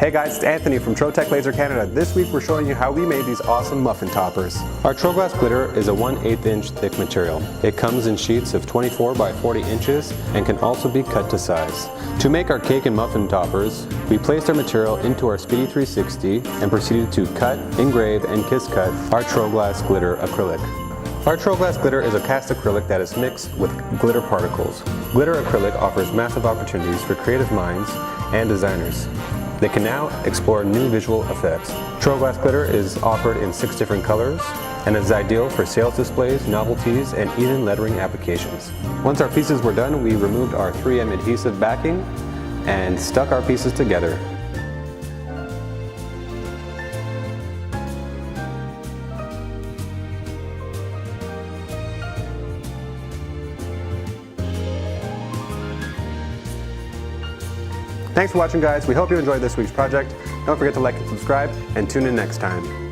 Hey guys, it's Anthony from Trotec Canada. This week we're showing you how we made these awesome muffin toppers. Our TroGlitter is a 1/8 inch thick material. It comes in sheets of 24 by 40 inches and can also be cut to size. To make our cake and muffin toppers, we placed our material into our Speedy 360 and proceeded to cut, engrave, and kiss cut our TroGlitter acrylic. Our TroGlitter is a cast acrylic that is mixed with glitter particles. Glitter acrylic offers massive opportunities for creative minds and designers. They can now explore new visual effects. TroGlitter is offered in 6 different colors and is ideal for sales displays, novelties, and even lettering applications. Once our pieces were done, we removed our 3M adhesive backing and stuck our pieces together. Thanks for watching, guys. We hope you enjoyed this week's project. Don't forget to like and subscribe, and tune in next time.